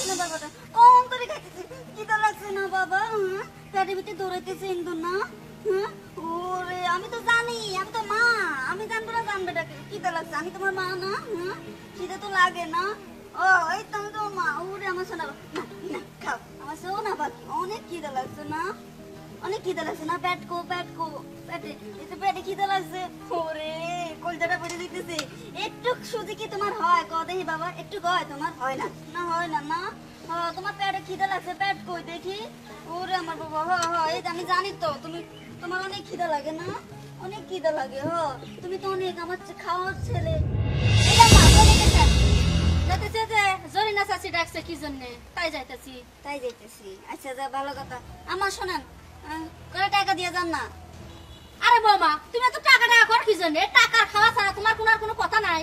না বাবাটা কোন করে খাইতেছে খিদা লাগছে না বাবা পেটে ভিতরে দৌড়াইতেছে ইন্দু না ওরে আমি তো জানি আমি তো মা আমি জানবো না জানবেটাকে খিদা লাগছে আমি তোমার মা না খিদা তো লাগে না ও এই তো আমি তোমার মা ওরে আমার শোনা না না খাও আমার শোনা বাকি অনেক খিদা লাগছে না অনেক খিদা লাগছে না পেট কো পেটে এতে পেটে খিদা লাগছে ওরে কলজাটা পড়ে দিতেছে একটু সুজি কি তোমার হয় ক দেখি বাবা একটু হয় তোমার হয় না না হয় না না তোমার পেটে খিদা লাগছে পেট কই দেখি ওরে আমার বাবা এই আমি জানি তো তুমি তোমার অনেক খিদা লাগে না অনেক খিদা লাগে তুমি তো অনেক আমার খাওয়ার ছেলে এটা মা বলে গেছে যাইতেছে যে জরিনা চাচি ডাকছে কি জন্য তাই যাইতেছি আচ্ছা যা ভালো কথা আমার শোনেন করে টাকা দিয়ে যান না আরে বৌমা তুমি তো টাকা কর কি জন্য টাকার খাওয়া ছাড়া তোমার কোনো কথা নাই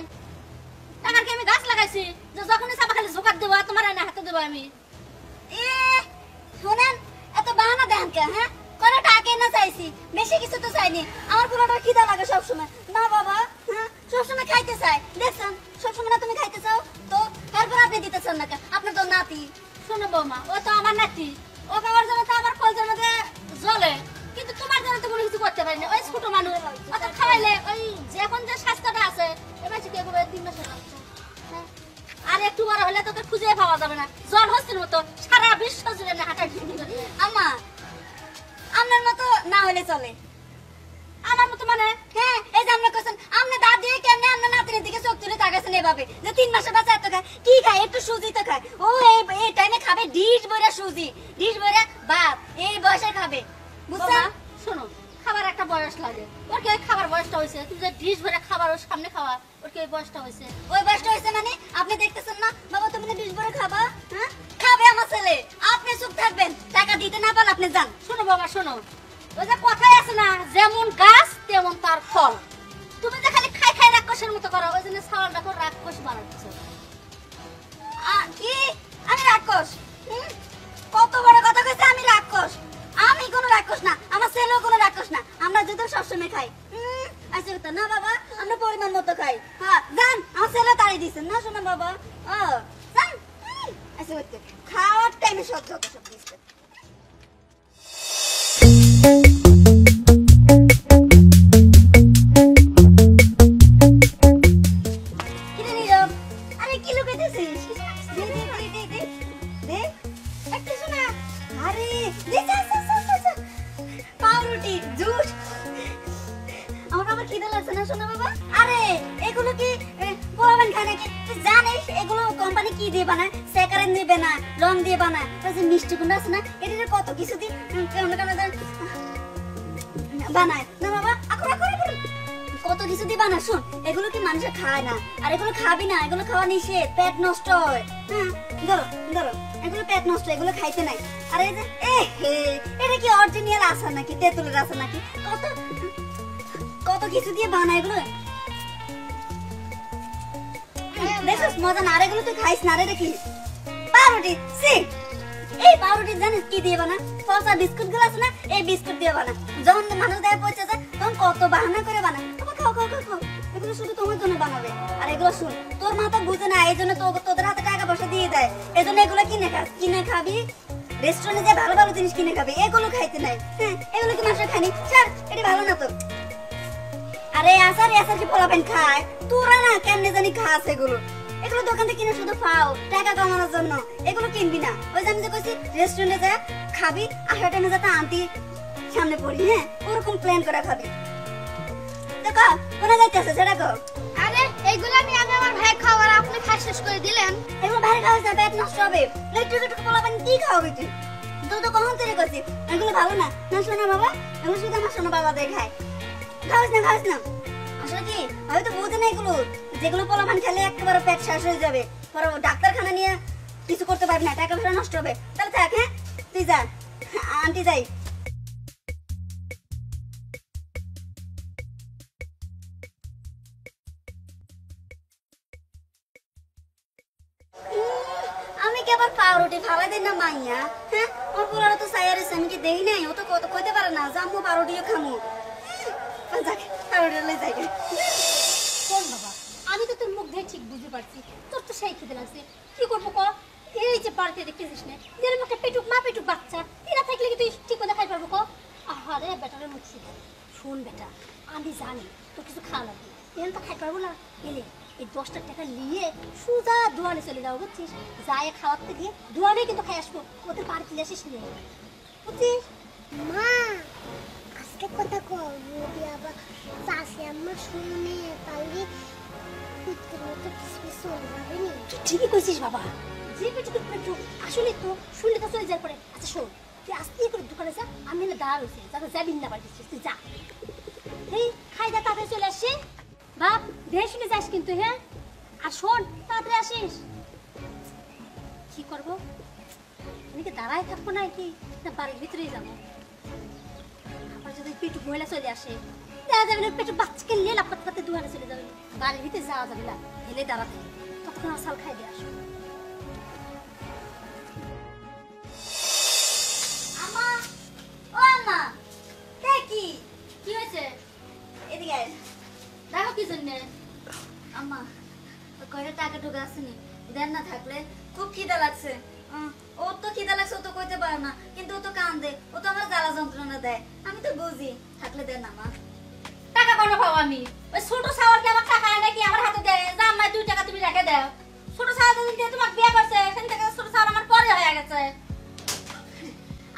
টাকার কি আমি গাছ লাগাইছি যে যখনই চাপা খালি ঝোকাত দেবো তোমার এনে হাতে দেবো আমি শোনেন এত বাহানা দেন কে করে টাকা না চাইছি বেশি কিছু তো চাইনি আমার পুরোটা খিদা লাগে সবসময় না বাবা সবসময় খাইতে চাই দেখছেন সবসময় না তুমি খাইতে চাও তো তারপর আপনি দিতে চান না আপনার তো নাতি শোনো বৌমা ও তো আমার নাতি ও খাবার জন্য তো আমার কলজার মধ্যে জ্বলে কিন্তু তোমার জন্য তো কোনো কিছু করতে পারি না ওই ছোট মানুষ অত খাওয়াইলে ওই এখন যে স্বাস্থ্যটা আছে এবার কি করবে 3 মাসের বাচ্চা আর একটু বড় হলে তোকে খুঁজে পাওয়া যাবে না জ্বর হচ্ছে মতো সারা বিশ্ব জুড়ে না হাঁটা আম্মা আপনার মতো না হলে চলে আমার মতো মানে এই যে আপনি কোছেন আপনি দাঁত দিয়ে কেমনে আপনার নাতির দিকে চোখ তুলে তাকাছেন এভাবে যে 3 মাসের বাচ্চা এত খায় কি খায় একটু সুজি তো খায় ও এই টাইমে খাবে ডিশ ভরা সুজি ডিশ ভরা ভাত এই বয়সে খাবে বুঝছেন শোনো খাবার একটা বয়স লাগে ওর কি খাবার বয়সটা হইছে তুমি যে ডিশ ভরা খাবার ওর সামনে খাওয়া ওর কি বয়সটা হইছে ওই বয়সটা হইছে মানে আপনি দেখতেছেন না বাবা তুমি ডিশ ভরা খাবা খাবে আমার ছেলে আপনি চুপ থাকবেন টাকা দিতে না পারলে আপনি যান শোনো বাবা শোনো ওই যে কথাই আছে না যেমন গাছ তেমন তার ফল তুমি যে খালি খাই রাক্ষসের মতো করো ওই জন্য ছাওয়ালটা করে রাক্ষস বানাচ্ছ কি আমি রাক্ষস কত বড় কথা কইছে আমি রাক্ষস আমি কোনো রাক্ষস না আমার ছেলেও কোনো রাক্ষস না আমরা যদি সবসময় খাই আচ্ছা কথা না বাবা আমরা পরিমাণ মতো খাই জান আমার ছেলে তাড়ি দিছেন না শোনো বাবা জান আচ্ছা খাওয়ার টাইমে সব দিচ্ছে মিষ্টি গুণ আছে না এটা কত কিছু দিন বানায় না বাবা কত কিছু দিয়ে বানায় শোন এগুলো কি মানুষে খায় না আর এগুলো খাবি না এগুলো খাওয়া নিষেধ পেট নষ্ট হয় ধরো এগুলো পেট নষ্ট এগুলো খাইতে নাই আর এই যে এটা কি অরিজিনাল আচার নাকি তেঁতুলের আচার নাকি কত কিছু দিয়ে বানায় এগুলো দেখছিস মজা না আর এগুলো তুই খাইস না রে দেখি পাউরুটি এই পাউরুটি জানিস কি দিয়ে বানা পচা বিস্কুট গুলো আছে না এই বিস্কুট দিয়ে বানা যখন মানুষ দেয় পচে যায় তখন কত বাহানা করে বানা খাও এগুলো শুধু তোমার জন্য বানাবে আর এগুলো শুন তোর মাথা বুঝে না এই জন্য তোদের হাতে টাকা পয়সা দিয়ে দেয় এই জন্য এগুলো কিনে খাবি রেস্টুরেন্টে যে ভালো ভালো জিনিস কিনে খাবি এগুলো খাইতে নাই এগুলো কি মানুষ খানি ছাড় এটা ভালো না তো আরে আচার কি পোলাপান খায় তোরা না কেমনে জানি খাস এগুলো দোকান থেকে কিনে শুধু খাও টাকা কামানোর জন্য এগুলো কিনবি না ওই যে আমি যে কইছি রেস্টুরেন্টে যা খাবি আসার টাইমে যাতে আন্টি সামনে পড়ি ওরকম প্ল্যান করে খাবি দেখো কোনা যাইতেছে সেটা কো আরে এইগুলো আমি আমার ভাই খাওয়ার আপনি খাই শেষ করে দিলেন এগুলো ভাই খাওয়া যাবে পেট নষ্ট হবে একটু পোলাপান কি খাওয়াবি তুই তো কখন তৈরি করছিস এগুলো ভালো না শোনা বাবা এগুলো শুধু আমার শোনা বাবা দেখায় খাওয়াস না আসলে কি হয়তো বুঝে না এগুলো যেগুলো পোলাপান খেলে একেবারে পেট শেষ হয়ে যাবে পরে ডাক্তারখানা নিয়ে কিছু করতে পারবি না টাকা পয়সা নষ্ট হবে তাহলে থাক তুই যা আন্টি যাই আমি কি আবার পাউরুটি ফালাই দিই না মাইয়া ওর পোলারা তো সাইয়ারে আমি কি দেই নাই ও তো কত কইতে পারে না যে আম্মু পাউরুটিও খামু যাক পাউরুটি লই যাই কোন বাবা আমি তো তোর মুখ দেখে ঠিক বুঝতে পারছি তোর তো সেই খেতে লাগছে কি করবো ক এই যে পার্কে দেখতেছিস না যেরকম একটা পেটুক মা পেটুক বাচ্চা এরা থাকলে কি তুই ঠিক মতো খাই পারবো কো আহারে বেটারে মুখছি শোন বেটা আমি জানি তো কিছু খাওয়া লাগবে এখানে তো খাই পারবো না এলে এই 10 টাকা নিয়ে সোজা দোয়ানে চলে যাবো বুঝছিস যায় খাওয়াতে গিয়ে দোয়ানে কিন্তু খাই আসবো ওদের পার্কে আসিস নে বুঝছিস মা আজকে কথা কও যদি আবার চাষি আম্মা শুনে তাহলে কুত্তের মতো কিসমিস চলে যাবে নি তুই ঠিকই কইছিস বাবা যে পেটুক পেটুক আসলে তো শুনলে তো চলে যাওয়ার পরে আচ্ছা শোন তুই আস্তে করে দোকানে যা আমি না দাঁড়া রয়েছে যাতে যাবিন না পারছিস তুই যা এই খাই দা তাড়াতাড়ি চলে আসছি বাপ দেখে শুনে যাস কিন্তু হ্যাঁ আর শোন তাড়াতাড়ি আসিস কি করবো আমি কি দাঁড়ায় থাকবো না কি না বাড়ির ভিতরেই যাবো আবার যদি পেটু মহিলা চলে আসে দেখা যাবে না পেটু বাচ্চাকে নিয়ে লাফাতে পাতে দুয়ারে চলে যাবে বাড়ির ভিতরে যাওয়া যাবে না হেলে দাঁড়াতে ততক্ষণ আসাল খাই দিয়ে আসো আমা ও আমা কি কি হয়েছে এদিকে আয়। দেখো কি জন্য আম্মা কয়টা টাকা টুকা আসেনি দেন না থাকলে খুব খিদা লাগছে ও তো খিদা লাগছে ও তো কইতে পারে না কিন্তু ও তো কান্দে ও তো আমার জ্বালা যন্ত্রণা দেয় আমি তো বুঝি থাকলে দেন না মা টাকা কোনো পাবো আমি ওই ছোট সাওয়ারকে আমার টাকা আনে কি আমার হাতে দেয় যা আমার 2 টাকা তুমি রেখে দাও ছোট সাওয়ার দিন তোমাকে বিয়ে করছে সেখান থেকে ছোট সাওয়ার আমার পরে হয়ে গেছে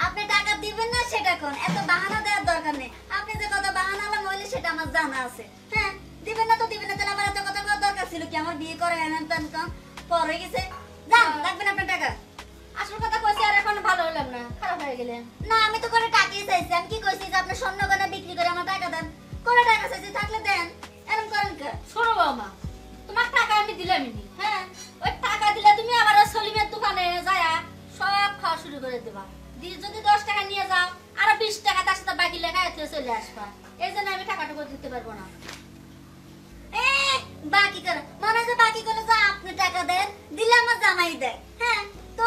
আপনি টাকা দিবেন না সেটা কোন এত বাহানা দেওয়ার দরকার নেই আপনি যে কথা বাহানা হইলে সেটা আমার জানা আছে হ্যাঁ দিবেন না তো দিবেন না তাহলে আমার এত কথা বলার দরকার ছিল কি আমার বিয়ে করে এমন তেন পরে গেছে যান লাগবেন আপনার টাকা আসল কথা কইছি আর এখন ভালো হলাম না খারাপ হয়ে গেলে না আমি তো করে টাকাই চাইছি আমি কি কইছি যে আপনি স্বর্ণ গয়না বিক্রি করে আমার টাকা দেন করে টাকা চাইছি থাকলে দেন এরকম করেন কে শোনো বাবা তোমার টাকা আমি দিলামই নি হ্যাঁ ওই টাকা দিলে তুমি আবার ওই সলিমের দোকানে যায়া সব খাওয়া শুরু করে দেবা দিয়ে যদি 10 টাকা নিয়ে যাও আর 20 টাকা তার সাথে বাকি লেখা এতে চলে আসবা এই জন্য আমি টাকাটুকু দিতে পারবো না এ বাকি করে মনে যে বাকি করে যা আপনি টাকা দেন দিলে আমার জামাই দেয় হ্যাঁ তো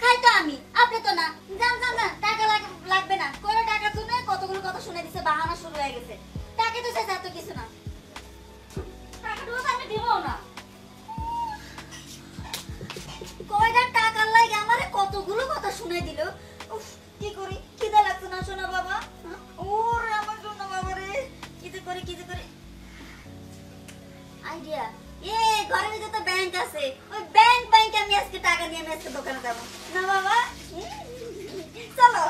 খাই তো আমি আপনি তো না জান জান না টাকা লাগবে না করে টাকা শুনে কতগুলো কথা শুনে দিছে বাহানা শুরু হয়ে গেছে টাকা তো চাইছে এত কিছু না টাকাটুকু তো আমি দিবো না কয়টা টাকার লাগে আমারে কতগুলো কথা শুনে দিল উফ কি করি খিদা লাগছে না শোনা বাবা ওরে আমার জন্য বাবা রে কি যে করি আইডিয়া ঘরের ভিতরে তো ব্যাংক আছে ওই ব্যাংক আমি আজকে টাকা নিয়ে আমি আজকে দোকানে যাবো না বাবা চলো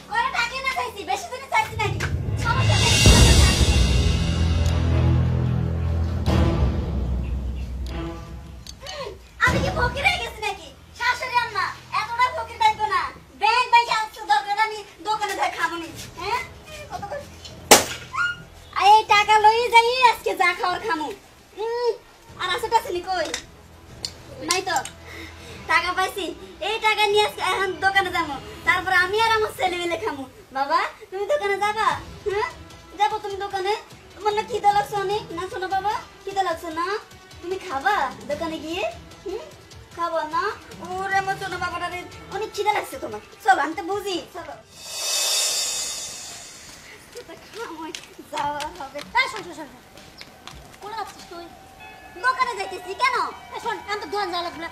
কয়টা টাকা না চাইছি বেশি দিনে চাইছি নাকি সমস্যা নেই আমি কি ফকির হয়ে গেছি নাকি শাশুড়ি আম্মা এতটা ফকির থাকবো না ব্যাংক আসতে দরকার আমি দোকানে যাই খাবো নি হ্যাঁ কত করে এই টাকা লই যাই আজকে যা খাওয়ার খামু আর আসেটা ছিলি কই নাই তো টাকা পাইছি এই টাকা নিয়ে আজকে এখন দোকানে যাবো তারপর আমি আর আমার ছেলে মিলে খামু বাবা তুমি দোকানে যাবা হ্যাঁ যাবো তুমি দোকানে তোমার না খিদা লাগছে অনেক না শোনো বাবা খিদা লাগছে না তুমি খাবা দোকানে গিয়ে খাবো না ওরে আমার শোনো বাবাটা অনেক খিদা লাগছে তোমার চলো আমি তো বুঝি চলো যাওয়া হবে শোন কোন আসছিস তুই দোকানে যাইতেছি কেন শোন আমি তো দোকান যাওয়া লাগবে না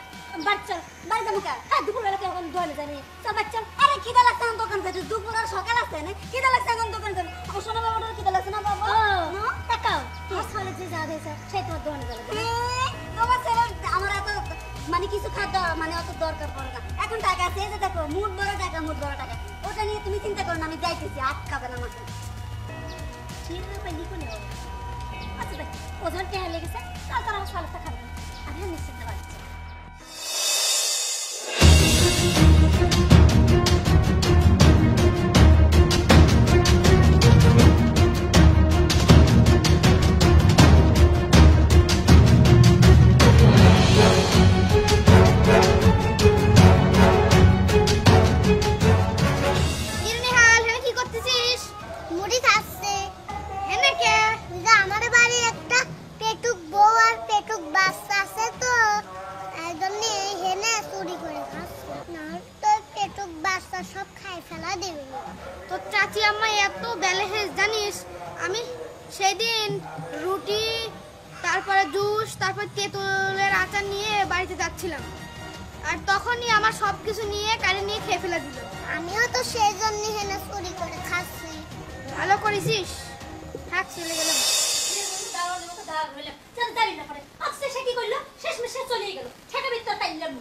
বাড়ি চল বাড়ি যাবো কা হ্যাঁ দুপুরবেলা কেউ দোকানে যাবি চল বাড়ি চল আরে খিদা লাগছে এখন দোকান যাইতে দুপুর আর সকাল আছে না খিদা লাগছে এখন দোকান যাবো আমার শোনো বাবাটা খিদা লাগছে না বাবা ও টাকাও তোর ছেলে যে যা দিয়েছে সেই তোমার দোকানে যাবে তোমার ছেলে আমার এত মানে কিছু খাদ্য মানে অত দরকার পড়ে না এখন টাকা আছে এই যে দেখো মুঠ বড় টাকা ওটা নিয়ে তুমি চিন্তা করো না আমি যাইতেছি আটকাবে না আমাকে ঠিক আছে পাইলি কোনে আচ্ছা দেখ ওজন কে লেগেছে কাল তার আমার সালটা খাবে আমি নিশ্চিত পারছি সব খাই ফেলা দেবে তো চাচি আম্মা এত ব্যালেন্স জানিস আমি সেদিন রুটি তারপরে জুস, তারপর তেঁতুলের আচার নিয়ে বাড়িতে যাচ্ছিলাম, আর তখনই আমার সব কিছু নিয়ে কানে নিয়ে খেয়ে ফেলে দিল। আমিও তো সেই জন্য হেনা চুরি করে খাচ্ছি। ভালো করেছিস, থাক চলে গেলাম। সে কি করলো? শেষমেশ সে চলেই গেল। ঠেকা বিত্তর পাইলাম।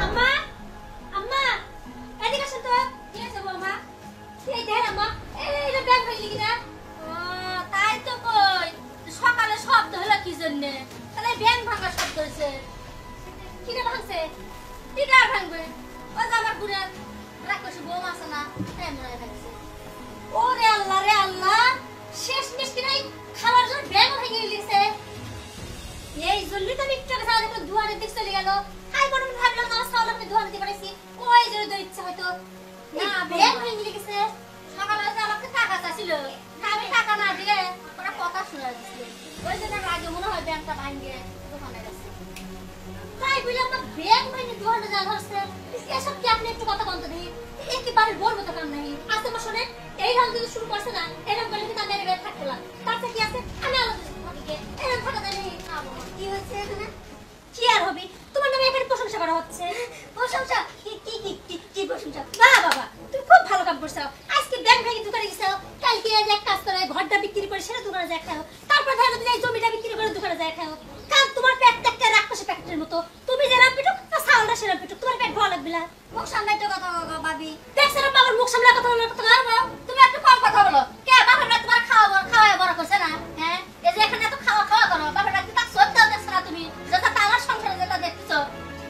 আম্মা, আম্মা, এদিকে আসো তো। কি হয়েছে বৌমা? এই দেখেন আম্মা, এই যে ব্যাগ ভাঙলি কিনা? তাই তো কই, সকালে শব্দ হলো কি জন্যে? তাহলে ব্যাগ ভাঙার শব্দ হয়েছে। কিনে ভাঙছে? কিনে আর ভাঙবে? ওই যে আমার বুড়ার রাক্ষসী বৌমা আছে না, তাই মনে হয় ভাঙছে। ওরে আল্লাহ রে আল্লাহ, শেষমেশ কিনাই খাওয়ার জন্য ব্যাগ ভেঙে গেছে। এই জন্যই তো আমি একটু আগে সারা দুয়ারের দিকে চলে গেল। তাই বড় ভাবলাম আমার সাউল আপনি দুয়ারে দিতে পারেছি, ওই জন্য তো ইচ্ছা হয়তো না ব্যাগ ভেঙে গেছে। সকালে যে আমাকে টাকা চাইছিল, আমি টাকা না দিয়ে ওরা কথা শোনা দিচ্ছিল, ওই জন্য আগে মনে হয় ব্যাগটা ভাঙিয়ে দোকানে গেছে। তাই বললাম না ব্যাগ ভেঙে দোকানে যা ধরছে, এসব কি আপনি একটু কথা বলতে দিই? একেবারে বলবো তো কাম নাই। আজকে আমার শোনেন, এই রকম যদি শুরু করছে না, এরকম করলে কিন্তু আমি বের থাকতে পারলাম। তারপরে কি আছে, আমি আলাদা এরকম থাকা দেয় কি হয়েছে এখানে? কি আর হবে, তোমার নামে এখানে প্রশংসা করা হচ্ছে। প্রশংসা? কি কি কি কি কি প্রশংসা? না বাবা, তুমি খুব ভালো কাম করছো। আজকে ব্যাংক ভেঙে দোকানে গেছো, কালকে এক কাজ করে ঘরটা বিক্রি করে সেটা দোকানে যায় খাও, তারপর ধরো তুমি এই জমিটা বিক্রি করে দোকানে যায় খাও। কাল তোমার পেট একটা রাক্ষসী প্যাকেটের মতো, তুমি যেরকম পিটুক তা সাউন্ডটা সেরকম পিটুক, তোমার পেট ভালো লাগবে না। মুখ সামলাই তো কথা ভাবি, দেখছো না বাবার মুখ সামলাই কথা বলার কথা না। তুমি একটু কম কথা বলো। কে বাবার না তোমার খাওয়া বড় করছে না? হ্যাঁ, এই যে এখানে এত খাওয়া করো, বাবার না তা সত্যি দেখছো না তুমি, যেটা তালার সংসারে যেটা দেখছো।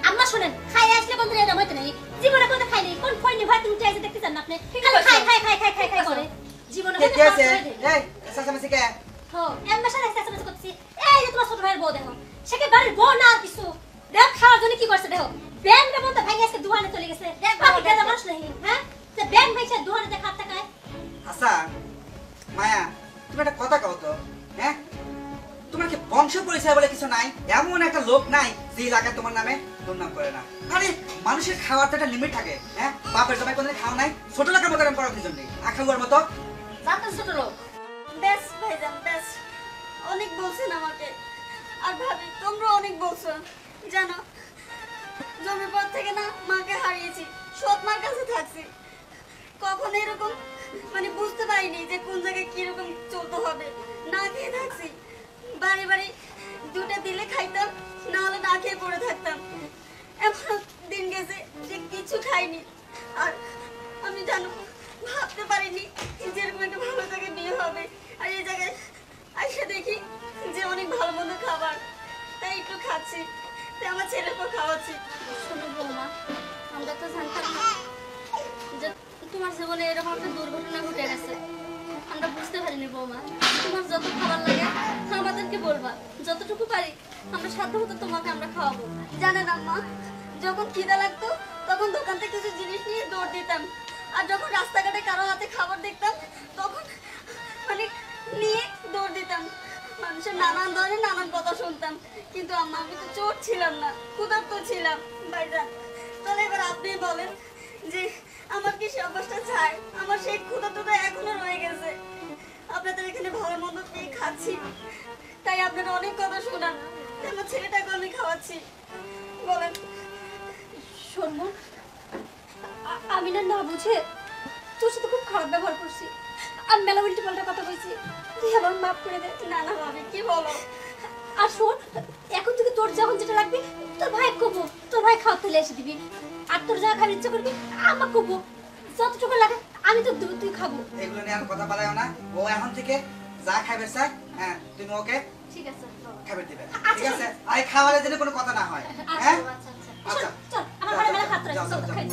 আম্মা শুনেন, খাই আসলে বন্ধুরা এরকম হইতে নাই, জীবনে কোনো খাইনি, কোন ফয়নি ভাই তুমি চাইছে দেখতে চান না আপনি? খাই খাই খাই খাই খাই খাই করে জীবনে কে আছে? এই সাসামেসি কে? হো এমন সাথে সাথে করতেছি। এই যে তোমার ছোট ভাইয়ের বউ দেখো, সে কি বাড়ির বউ না আর কিছু? দেখ খাওয়ার জন্য কি করছে দেখো, ব্যাংকটা মতো ভাঙে আজকে দোকানে চলে গেছে। দেখ বাবা দাদা মানুষ নাই, হ্যাঁ সে ব্যাংক ভাঙছে দোকানে দেখা টাকায়। আচ্ছা মায়া, তুমি একটা কথা কও তো, হ্যাঁ তোমার কি বংশ পরিচয় বলে কিছু নাই? এমন একটা লোক নাই যে এলাকায় তোমার নামে দুর্নাম করে না? আরে মানুষের খাওয়ার তো একটা লিমিট থাকে, হ্যাঁ বাপের জমায় কোনদিন খাওয়া নাই, ছোট লোকের মতো এরকম করার কি জন্য? আখাগুয়ার মতো জানতেন ছোট লোক। বেশ ভাইজান বেশ, অনেক বলছেন আমাকে, আর ভাবি তোমরা অনেক বলছো। জানো জমির পর থেকে না মাকে হারিয়েছি, সৎ মার কাছে থাকছি, কখনো এরকম মানে বুঝতে পারিনি যে কোন জায়গায় কিরকম চলতে হবে। না খেয়ে থাকছি, বাড়ি বাড়ি দুটো দিলে খাইতাম, না হলে না খেয়ে পড়ে থাকতাম। এমন দিন গেছে যে কিছু খাইনি, আর আমি জানো ভাবতে পারিনি যে এরকম একটা ভালো জায়গায় বিয়ে হবে, আর এই জায়গায় এসে দেখি যে অনেক ভালো মন্দ খাবার, তাই একটু খাচ্ছি, তাই আমার ছেলেকেও খাওয়াচ্ছি। শোনো বৌমা, আমরা তো জানতাম না যে তোমার জীবনে এরকম একটা দুর্ঘটনা ঘটে গেছে, আমরা বুঝতে পারিনি বৌমা। তোমার যত খাবার লাগে আমাদেরকে বলবা, যতটুকু পারি আমরা সাধ্যমতো তোমাকে আমরা খাওয়াবো। জানেন আম্মা, যখন খিদা লাগতো তখন দোকান থেকে কিছু জিনিস নিয়ে দৌড় দিতাম, আর যখন রাস্তাঘাটে কারো হাতে খাবার দেখতাম তখন মানে নিয়ে দৌড় দিতাম। মানুষের নানান ধরনের নানান কথা শুনতাম, কিন্তু আম্মা আমি তো চোর ছিলাম না, ক্ষুধার্ত ছিলাম। ভাইজান তাহলে এবার আপনি বলেন যে আমার কি সে অভ্যাসটা চাই? আমার সেই ক্ষুধার্তটা এখনো রয়ে গেছে। আপনাদের এখানে ভালো মন্দ পেয়ে খাচ্ছি, তাই আপনারা অনেক কথা শোনান, তাই আমার ছেলেটাকে আমি খাওয়াচ্ছি। বলেন। শোন, আমি না না বুঝে তোর সাথে খুব খারাপ ব্যবহার করছি, আমি মেলা উল্টো পাল্টা কথা কইছি, তুই আমার মাফ করে দে। না না ভাবি কি বলো? আর শোন, এখন থেকে তোর যখন যেটা লাগবে তোর ভাই কবো, তোর ভাই খাওয়া তুলে এসে দিবি, আর তোর যা খাবার ইচ্ছা করবি আমার কবো, যতটুকু লাগে আমি তো দেবো, তুই খাবো। এগুলো নিয়ে আর কথা বাড়াও না। ও এখন থেকে যা খাবে চাই, হ্যাঁ তুমি ওকে ঠিক আছে খাবার দিবে, ঠিক আছে? আর খাওয়ার জন্য কোনো কথা না হয়, হ্যাঁ? আচ্ছা আচ্ছা, চল আমার ঘরে মেলা খাবার আছে, চল খাই।